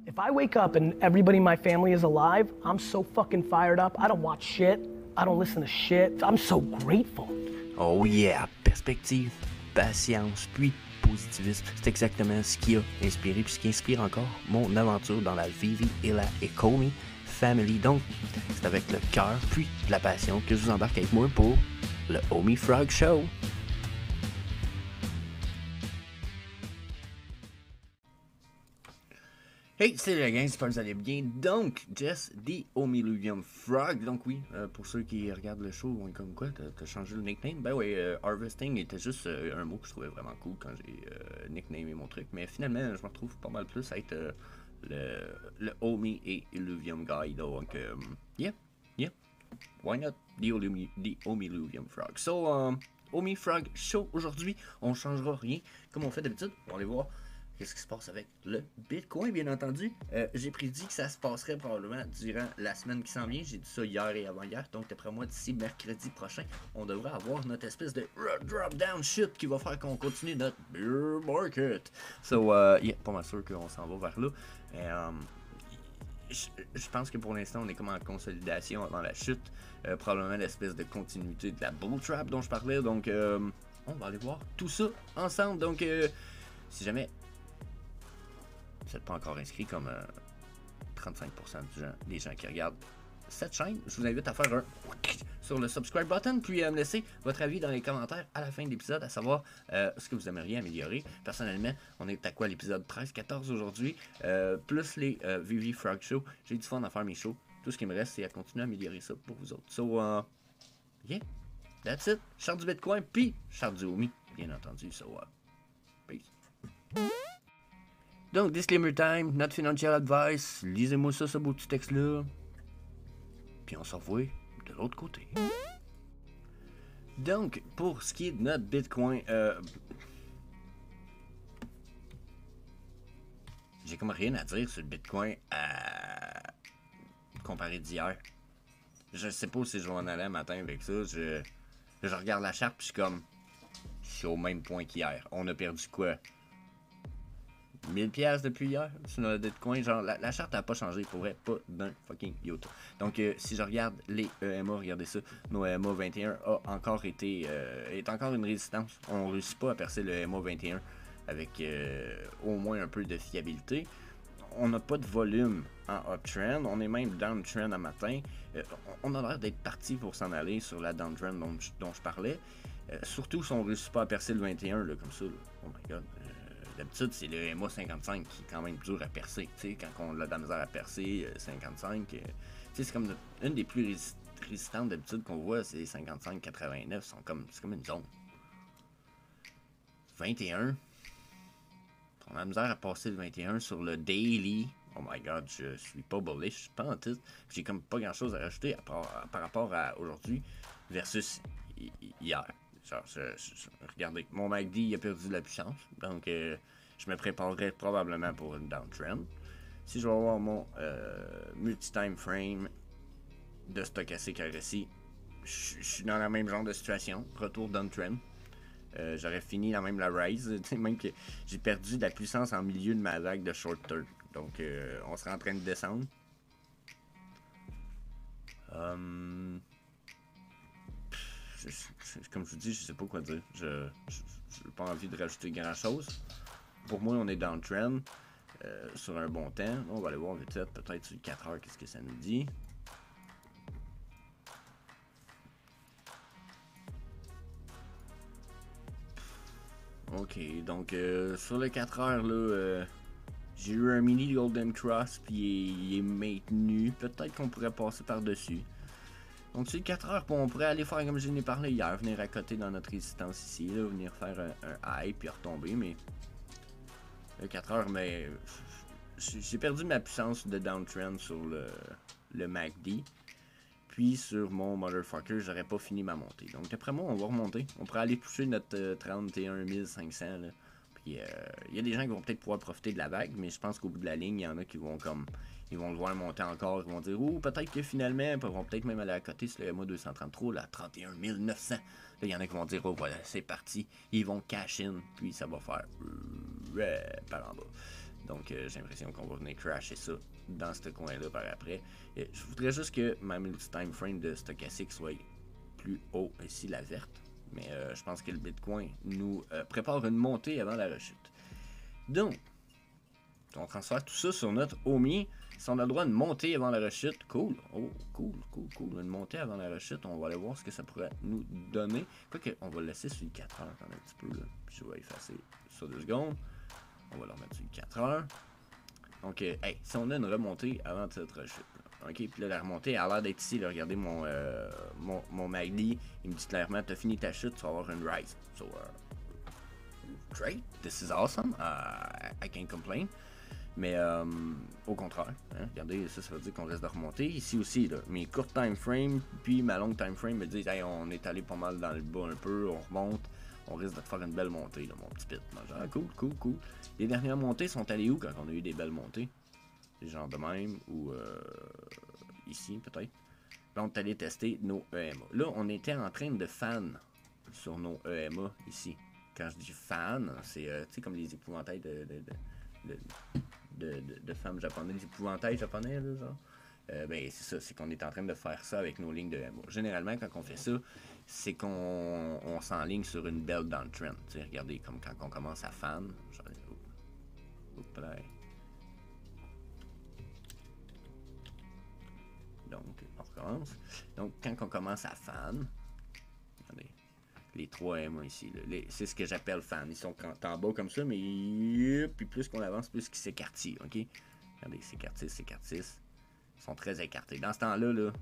If I wake up and everybody in my family is alive, I'm so fucking fired up. I don't watch shit. I don't listen to shit. I'm so grateful. Oh yeah, perspective, patience, puis positivisme. C'est exactement ce qui a inspiré, puis ce qui inspire encore mon aventure dans la Vivi et la Ecomi Family. Donc, c'est avec le cœur, puis de la passion que je vous embarque avec moi pour le Homie Frog Show. Hey, c'est la gang, j'espère que vous allez bien. Donc, Jess, The Homiluvium Frog. Donc oui, pour ceux qui regardent le show, on est comme quoi, t'as changé le nickname? Ben oui, Harvesting était juste un mot que je trouvais vraiment cool quand j'ai nicknamé mon truc. Mais finalement, je me retrouve pas mal plus à être le Homie et Illuvium Guy. Donc, yeah, why not The Homiluvium Frog? So, Homie Frog Show, aujourd'hui, on changera rien comme on fait d'habitude. On va aller voir qu'est-ce qui se passe avec le Bitcoin, bien entendu. J'ai prédit que ça se passerait probablement durant la semaine qui s'en vient. J'ai dit ça hier et avant-hier. Donc, d'après moi, d'ici mercredi prochain, on devrait avoir notre espèce de drop-down shit qui va faire qu'on continue notre bear market. So, yeah, pas mal sûr qu'on s'en va vers là. Je pense que pour l'instant, on est comme en consolidation avant la chute. Probablement l'espèce de continuité de la bull trap dont je parlais. Donc, on va aller voir tout ça ensemble. Donc, si jamais vous n'êtes pas encore inscrit comme 35% des gens qui regardent cette chaîne, je vous invite à faire un sur le subscribe button, puis à me laisser votre avis dans les commentaires à la fin de l'épisode, à savoir ce que vous aimeriez améliorer. Personnellement, on est à quoi, l'épisode 13-14 aujourd'hui, plus les Vivi Frog Show. J'ai du fun à faire mes shows. Tout ce qui me reste, c'est à continuer à améliorer ça pour vous autres. So, yeah, that's it. Charte du Bitcoin, puis charte du Homie, bien entendu. So, peace. Donc, disclaimer time, not financial advice. Lisez-moi ça, ce beau petit texte-là. Puis on se revoit de l'autre côté. Donc, pour ce qui est de notre Bitcoin, j'ai comme rien à dire sur le Bitcoin comparé d'hier. Je sais pas si je vais en aller un matin avec ça. Je regarde la charte, puis je suis au même point qu'hier. On a perdu quoi? 1000$ depuis hier sur notre Bitcoin, genre la charte n'a pas changé, pour vrai, pas d'un fucking iota. Donc si je regarde les EMA, regardez ça, nos EMA 21 a encore été, est encore une résistance. On ne réussit pas à percer le EMA 21 avec au moins un peu de fiabilité. On n'a pas de volume en uptrend, on est même downtrend à matin. On a l'air d'être parti pour s'en aller sur la downtrend dont je parlais. Surtout si on ne réussit pas à percer le 21 là, comme ça. Là. Oh my god. D'habitude, c'est le MA 55 qui est quand même dur à percer. T'sais, quand on a de la misère à percer, 55, c'est comme une des plus résistantes d'habitude qu'on voit, c'est 55-89. C'est comme une zone. 21, on a la misère à passer le 21 sur le daily. Oh my god, je suis pas bullish, pas en tout. J'ai comme pas grand chose à rajouter par rapport à aujourd'hui versus hier. Genre, regardez, mon MACD il a perdu de la puissance, donc je me préparerai probablement pour une downtrend. Si je vais avoir mon multi-time frame de stochastic RSI, je suis dans le même genre de situation, retour downtrend. J'aurais fini la rise, même que j'ai perdu de la puissance en milieu de ma vague de short term. Donc on sera en train de descendre. Comme je vous dis, je sais pas quoi dire. Je n'ai pas envie de rajouter grand chose. Pour moi, on est downtrend sur un bon temps. On va aller voir vite fait, peut-être sur 4 heures, qu'est-ce que ça nous dit. Ok, donc sur les 4 heures, là, j'ai eu un mini Golden Cross, puis il est maintenu. Peut-être qu'on pourrait passer par-dessus. Donc c'est 4 heures, on pourrait aller faire comme je n'ai parlé hier, venir à côté dans notre résistance ici, là, venir faire un high puis retomber, mais 4 heures, mais j'ai perdu ma puissance de downtrend sur le MACD, puis sur mon motherfucker, j'aurais pas fini ma montée. Donc d'après moi, on va remonter, on pourrait aller toucher notre 31 500 là. Puis il y a des gens qui vont peut-être pouvoir profiter de la vague, mais je pense qu'au bout de la ligne, il y en a qui vont ils vont le voir monter encore, ils vont dire oh peut-être que finalement, ils vont peut-être même aller à côté sur le MA 233, là, 31 900. Là, il y en a qui vont dire oh voilà, c'est parti, ils vont cash in, puis ça va faire par en bas. Donc j'ai l'impression qu'on va venir crasher ça dans ce coin-là par après. Je voudrais juste que ma multi-time frame de stochastique soit plus haut, ici la verte. Mais je pense que le Bitcoin nous prépare une montée avant la rechute. Donc, on transfère tout ça sur notre OMI. Si on a le droit de monter avant la rechute, cool. Oh, cool. Une montée avant la rechute, on va aller voir ce que ça pourrait nous donner. Quoique, on va le laisser sur 4 heures un petit peu. Là. Puis je vais effacer ça 2 secondes. On va le remettre sur 4 heures. Donc, hey, si on a une remontée avant cette rechute. Là, ok, puis là, la remontée a l'air d'être ici. Là, regardez mon Magli. Il me dit clairement, t'as fini ta chute, tu vas avoir une rise. So, great, this is awesome. I can't complain. Mais au contraire, hein, regardez, ça veut dire qu'on reste de remonter. Ici aussi, là, mes courtes time frames puis ma longue time frame me disent hey, on est allé pas mal dans le bas un peu, on remonte, on risque de faire une belle montée, là, mon petit pit. Genre, cool. Les dernières montées sont allées où quand on a eu des belles montées? Les gens de même, ou ici peut-être. Là, on est allé tester nos EMA. Là, on était en train de fan sur nos EMA ici. Quand je dis fan, c'est comme les épouvantails de femmes japonaises, les épouvantails japonais, là, genre. Ben, c'est ça, c'est qu'on est en train de faire ça avec nos lignes de EMA. Généralement, quand on fait ça, c'est qu'on s'enligne sur une belle downtrend. Regardez, comme quand on commence à fan. Donc, on recommence. Donc, quand on commence à fan, regardez, les 3 M ici, c'est ce que j'appelle fan. Ils sont en bas comme ça, mais puis plus qu'on avance, plus qu'ils s'écartillent, ok? Regardez, s'écartissent. Ils sont très écartés. Dans ce temps-là, là,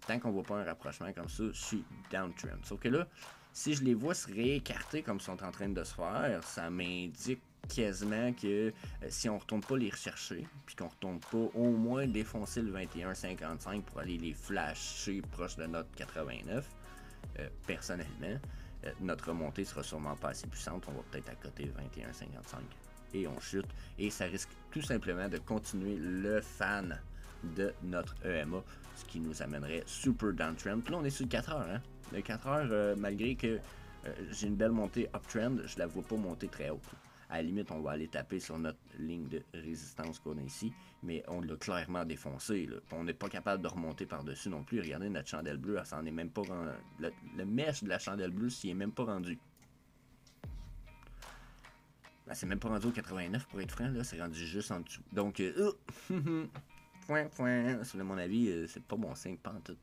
tant qu'on voit pas un rapprochement comme ça, je suis downtrend. Sauf que là, si je les vois se réécarter comme ils sont en train de se faire, ça m'indique quasiment que si on retourne pas les rechercher, puis qu'on retourne pas au moins défoncer le 21,55 pour aller les flasher proche de notre 89, personnellement, notre remontée sera sûrement pas assez puissante. On va peut-être à côté 21,55 et on chute. Et ça risque tout simplement de continuer le fan de notre EMA, ce qui nous amènerait super downtrend. Puis là, on est sur 4 heures. Hein? Le 4 heures, malgré que j'ai une belle montée uptrend, je la vois pas monter très haute. À la limite, on va aller taper sur notre ligne de résistance qu'on a ici, mais on l'a clairement défoncé. Là. On n'est pas capable de remonter par-dessus non plus. Regardez, notre chandelle bleue, elle s'en est même pas rendu. Le mesh de la chandelle bleue s'y est même pas rendu. Ben, c'est même pas rendu au 89 pour être franc, là, c'est rendu juste en dessous. Donc, selon mon avis, c'est pas bon signe, pantoute.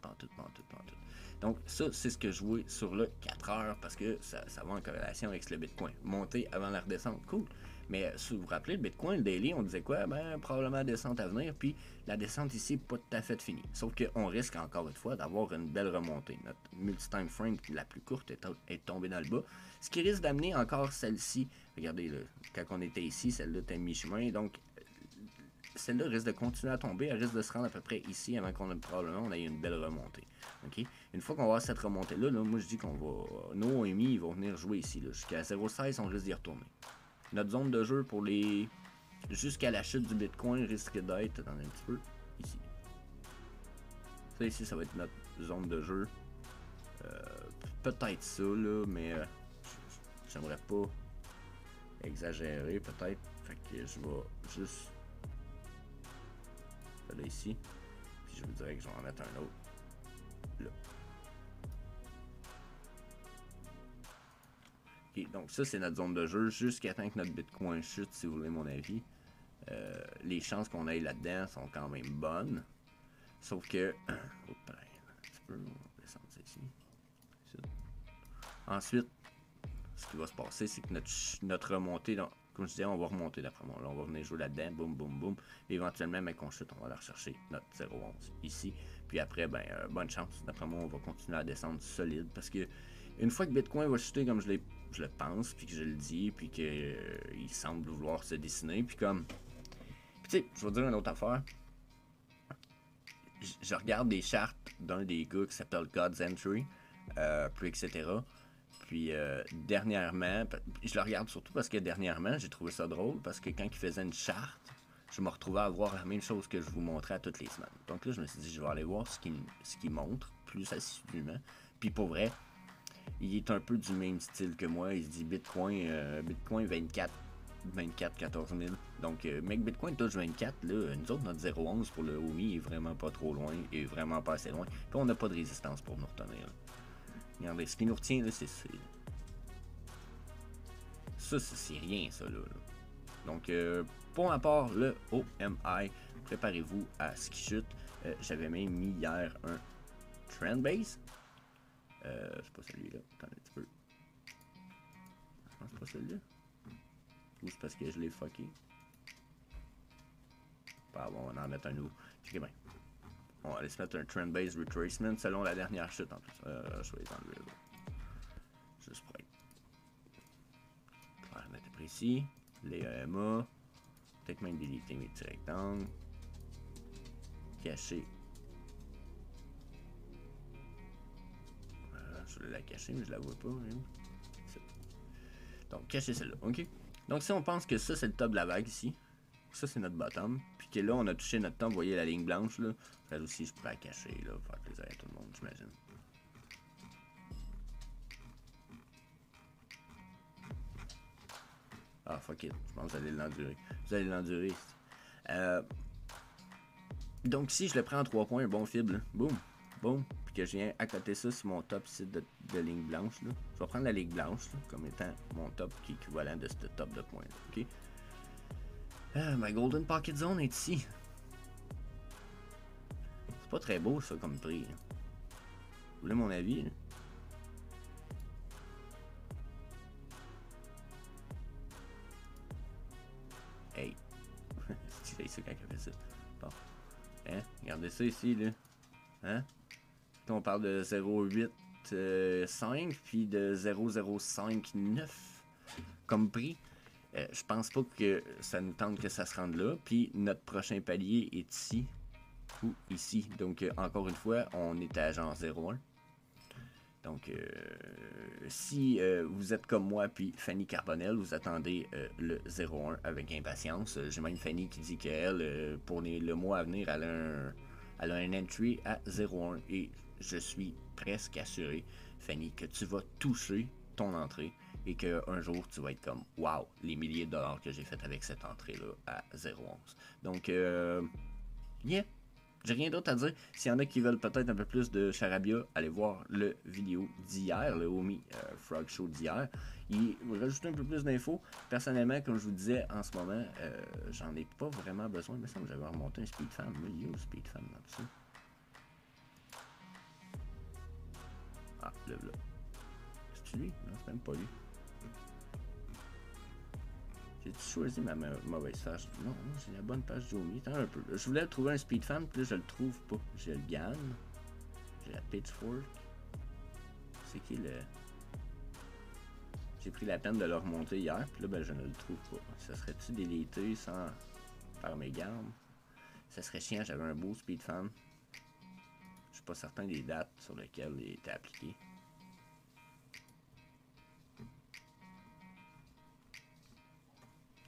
Donc, ça, c'est ce que je vois sur le 4 heures parce que ça va en corrélation avec le Bitcoin. Monter avant la redescente, cool. Mais si vous vous rappelez, le Bitcoin, le daily, on disait quoi? Ben, probablement descente à venir, puis la descente ici, pas tout à fait finie. Sauf qu'on risque encore une fois d'avoir une belle remontée. Notre multi-time frame la plus courte est tombée dans le bas. Ce qui risque d'amener encore celle-ci. Regardez, là, quand on était ici, celle-là était mi-chemin, donc celle-là risque de continuer à tomber, elle risque de se rendre à peu près ici avant qu'on ait probablement ait une belle remontée. Okay? Une fois qu'on va avoir cette remontée-là, moi je dis qu'on va. Nos OMI ils vont venir jouer ici. Jusqu'à 0,16, on risque d'y retourner. Notre zone de jeu pour les. Jusqu'à la chute du Bitcoin risque d'être dans un petit peu ici. Ça ici, ça va être notre zone de jeu. Peut-être ça, là, mais j'aimerais pas exagérer, peut-être. Fait que je vais juste. Là ici, puis je vous dirais que je vais en mettre un autre là. Ok, donc ça c'est notre zone de jeu jusqu'à temps que notre Bitcoin chute, si vous voulez mon avis. Les chances qu'on aille là-dedans sont quand même bonnes, sauf que un petit peu, on va descendre ça ici. Ensuite, ce qui va se passer, c'est que notre remontée, donc, comme je disais, on va remonter d'après moi. Là, on va venir jouer là-dedans, boum. Et éventuellement, mais qu'on chute, on va aller rechercher notre 0,11 ici. Puis après, ben, bonne chance. D'après moi, on va continuer à descendre solide. Parce que une fois que Bitcoin va chuter comme je le pense, puis que je le dis, puis qu'il semble vouloir se dessiner, puis comme. Puis tu sais, je vais dire une autre affaire. Je regarde des chartes d'un des gars qui s'appelle God's Entry, puis etc. Puis dernièrement, je le regarde surtout parce que dernièrement, j'ai trouvé ça drôle parce que quand il faisait une charte, je me retrouvais à voir la même chose que je vous montrais à toutes les semaines. Donc là, je me suis dit, je vais aller voir ce qu'il montre plus assidûment. Puis pour vrai, il est un peu du même style que moi. Il se dit Bitcoin 24 24-14 000. Donc, mec Bitcoin touche 24, là, nous autres, notre 0,11 pour le OMI est vraiment pas trop loin, et vraiment pas assez loin. Puis on n'a pas de résistance pour nous retenir. Là. Regardez, ce qui nous retient, là, c'est ça, c'est rien, ça, là. Donc, pour ma part, le OMI, préparez-vous à ce qui chute. J'avais même mis hier un trend base. C'est pas celui-là. Attends un petit peu. Je pense que c'est pas celui-là. Ou c'est parce que je l'ai fucké. Bah bon, on va en mettre un nouveau. Checkez bien. On va aller se mettre un trend base retracement selon la dernière chute en plus. Je vais les enlever là. Juste pour être clair, net et précis. Les EMA. Peut-être même déliter mes petits rectangles. Cacher. Je voulais la cacher, mais je la vois pas. Hein. Donc, cacher celle-là. OK. Donc, si on pense que ça, c'est le top de la vague ici. Ça, c'est notre bottom. Puis que là, on a touché notre top. Vous voyez la ligne blanche, là. Ça aussi, je pourrais la cacher, là. Faire plaisir à tout le monde, j'imagine. Ah, fuck it. Je pense que vous allez l'endurer. Vous allez l'endurer. Donc, si je le prends en 3 points, un bon fibre, boum, boum, puis que je viens accoter ça sur mon top ici de ligne blanche, là. Je vais prendre la ligne blanche là, comme étant mon top qui est équivalent de ce top de points. Là, ok? Ma Golden Pocket Zone est ici. C'est pas très beau ça comme prix. Hein. Vous voulez mon avis? Là? Hey! C'est ça quand il fait ça. Bon. Hein? Regardez ça ici, là. Hein? On parle de 0,85 puis de 0,059 comme prix. Je pense pas que ça nous tente que ça se rende là. Puis notre prochain palier est ici ou ici. Donc encore une fois, on est à genre 0,1. Donc si vous êtes comme moi puis Fanny Carbonel, vous attendez le 0,1 avec impatience. J'ai même Fanny qui dit qu'elle, pour le mois à venir, elle a un entry à 0,1 et je suis presque assuré, Fanny, que tu vas toucher ton entrée et qu'un jour tu vas être comme wow, les milliers de dollars que j'ai fait avec cette entrée-là à 0,11. Donc, yeah, j'ai rien d'autre à dire. S'il y en a qui veulent peut-être un peu plus de charabia, allez voir le vidéo d'hier, le OMI Frog Show d'hier. Il va rajouter un peu plus d'infos. Personnellement, comme je vous disais, en ce moment, j'en ai pas vraiment besoin. Il me semble que j'avais remonté un speed fan. Moi, il y a un speed fan dans tout ça. Ah, là. C'est-tu lui? Non, c'est même pas lui. J'ai-tu choisi ma mauvaise page? Non, j'ai la bonne page d'Omi. Attends un peu. Je voulais trouver un speed fan, puis là, je le trouve pas. J'ai le GAN. J'ai la Pitchfork. C'est qui le... J'ai pris la peine de le remonter hier, puis là, ben, je ne le trouve pas. Ça serait-tu délité sans faire mes gardes? Ça serait chiant, j'avais un beau speed fan. Je suis pas certain des dates sur lesquelles il était appliqué.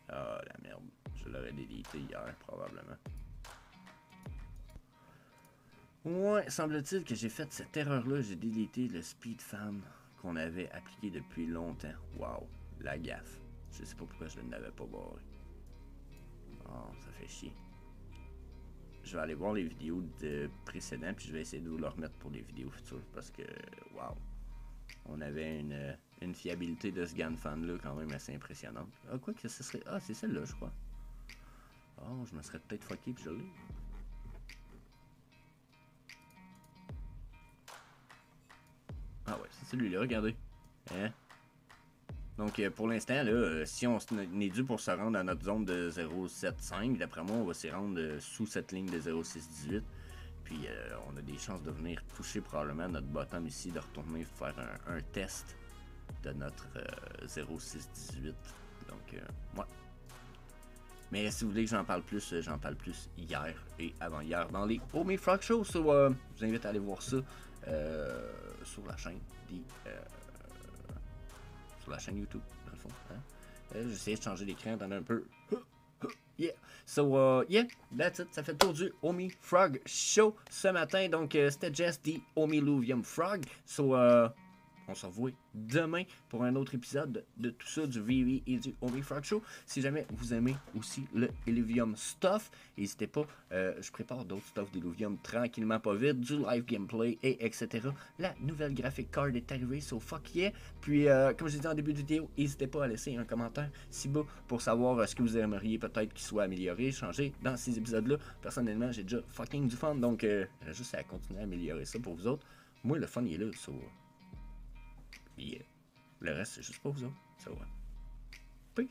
Ah, la merde. Je l'aurais délité hier, probablement. Ouais, semble-t-il que j'ai fait cette erreur-là. J'ai délité le speed fan qu'on avait appliqué depuis longtemps. Wow, la gaffe. Je sais pas pourquoi je ne l'avais pas barré. Oh, ça fait chier. Je vais aller voir les vidéos de précédents, puis je vais essayer de vous le remettre pour les vidéos futures, parce que, wow. On avait une fiabilité de ce GAN fan-là quand même assez impressionnante. Ah, quoi que ce serait... Ah, c'est celle-là, je crois. Oh, je me serais peut-être fucké, puis je l'ai. Ah ouais, c'est celui-là, regardez. Hein? Donc, pour l'instant, là, si on est dû pour se rendre à notre zone de 0,75, d'après moi, on va s'y rendre sous cette ligne de 0,618. Puis, on a des chances de venir toucher probablement notre bottom ici, de retourner faire un test de notre 0,618. Donc, ouais. Mais si vous voulez que j'en parle plus hier et avant-hier dans les OMI Frog Show. So, je vous invite à aller voir ça sur la chaîne sur la chaîne YouTube, dans le fond. Hein? J'essaie de changer l'écran, attendez un peu. Yeah. So, yeah, that's it. Ça fait le tour du OMI Frog Show ce matin. Donc, c'était Jess, the OMILUVIUM Frog. So, on se revoit demain pour un autre épisode de tout ça, du VV et du Homie Frog Show. Si jamais vous aimez aussi le Illuvium stuff, n'hésitez pas, je prépare d'autres stuff d'Illuvium tranquillement pas vite, du live gameplay et etc. La nouvelle graphic card est arrivée, so fuck yeah. Puis comme j'ai dit en début de vidéo, n'hésitez pas à laisser un commentaire si bas pour savoir ce que vous aimeriez peut-être qu'il soit amélioré, changé dans ces épisodes-là. Personnellement, j'ai déjà fucking du fun, donc juste à continuer à améliorer ça pour vous autres. Moi, le fun, il est là, so... Yeah. Le reste, c'est juste pour vous autres. So, peace.